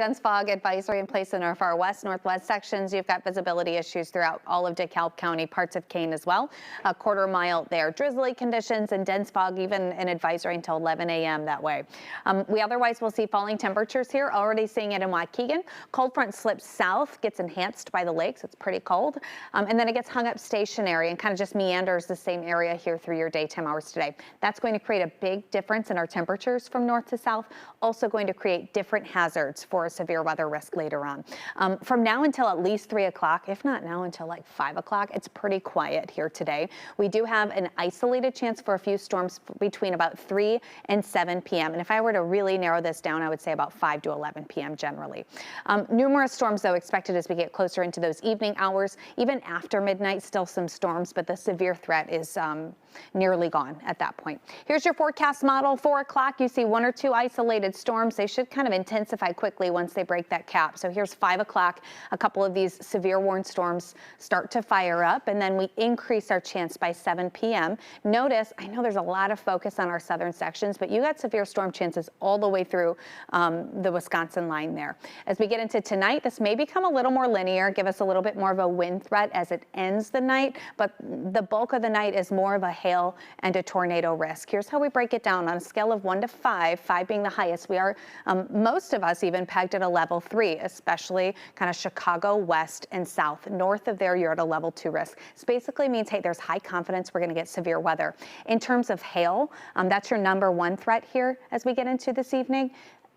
Dense fog advisory in place in our far west, northwest sections. You've got visibility issues throughout all of DeKalb County, parts of Kane as well. A quarter mile there. Drizzly conditions and dense fog, even an advisory until 11 a.m. that way. We otherwise will see falling temperatures here. Already seeing it in Waukegan. Cold front slips south, gets enhanced by the lakes. It's pretty cold. And then it gets hung up stationary and kind of just meanders the same area here through your daytime hours today. That's going to create a big difference in our temperatures from north to south. Also going to create different hazards for a severe weather risk later on. From now until at least 3 o'clock, if not now until like 5 o'clock, it's pretty quiet here today. We do have an isolated chance for a few storms between about 3 and 7 p.m. And if I were to really narrow this down, I would say about 5 to 11 p.m. generally. Numerous storms, though, expected as we get closer into those evening hours. Even after midnight, still some storms, but the severe threat is nearly gone at that point. Here's your forecast model. 4 o'clock, you see 1 or 2 isolated storms. They should kind of intensify quickly once they break that cap. So here's 5 o'clock. A couple of these severe warned storms start to fire up, and then we increase our chance by 7 p.m. Notice, I know there's a lot of focus on our southern sections, but you got severe storm chances all the way through the Wisconsin line there. As we get into tonight, this may become a little more linear, give us a little bit more of a wind threat as it ends the night, but the bulk of the night is more of a hail and a tornado risk. Here's how we break it down on a scale of 1 to 5, 5 being the highest. We are, most of us even pegged at a level 3, especially kind of Chicago west and south. North of there, you're at a level 2 risk. This basically means, hey, there's high confidence we're going to get severe weather. In terms of hail, that's your number 1 threat here as we get into this evening.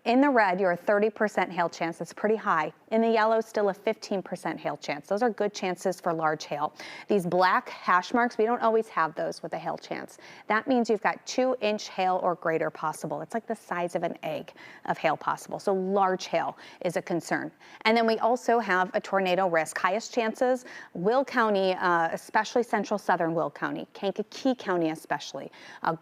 In the red, you're a 30% hail chance. That's pretty high. In the yellow, still a 15% hail chance. Those are good chances for large hail. These black hash marks, we don't always have those with a hail chance. That means you've got 2-inch hail or greater possible. It's like the size of an egg of hail possible. So large hail is a concern. And then we also have a tornado risk. Highest chances, Will County, especially central southern Will County, Kankakee County especially,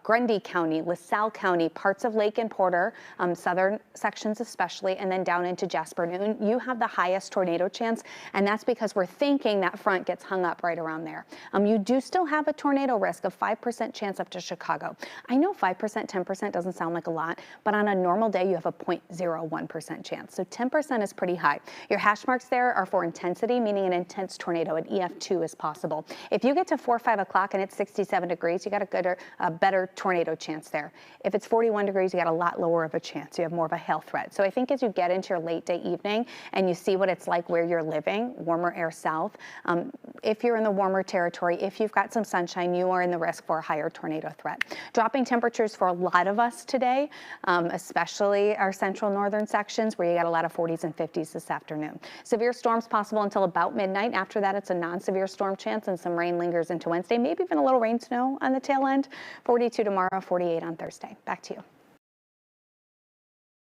Grundy County, LaSalle County, parts of Lake and Porter, southern sections especially, and then down into Jasper Newton, you have the highest tornado chance, and that's because we're thinking that front gets hung up right around there. You do still have a tornado risk of 5% chance up to Chicago. I know 5%, 10% doesn't sound like a lot, but on a normal day, you have a 0.01% chance. So 10% is pretty high. Your hash marks there are for intensity, meaning an intense tornado. An EF2 is possible. If you get to 4 or 5 o'clock and it's 67 degrees, you got a better tornado chance there. If it's 41 degrees, you got a lot lower of a chance. You have more of a hail threat. So I think as you get into your late day evening and you see what it's like where you're living, warmer air south, if you're in the warmer territory, if you've got some sunshine, you are in the risk for a higher tornado threat. Dropping temperatures for a lot of us today, especially our central northern sections where you got a lot of 40s and 50s this afternoon. Severe storms possible until about midnight. After that, it's a non-severe storm chance and some rain lingers into Wednesday, maybe even a little rain snow on the tail end. 42 tomorrow, 48 on Thursday. Back to you.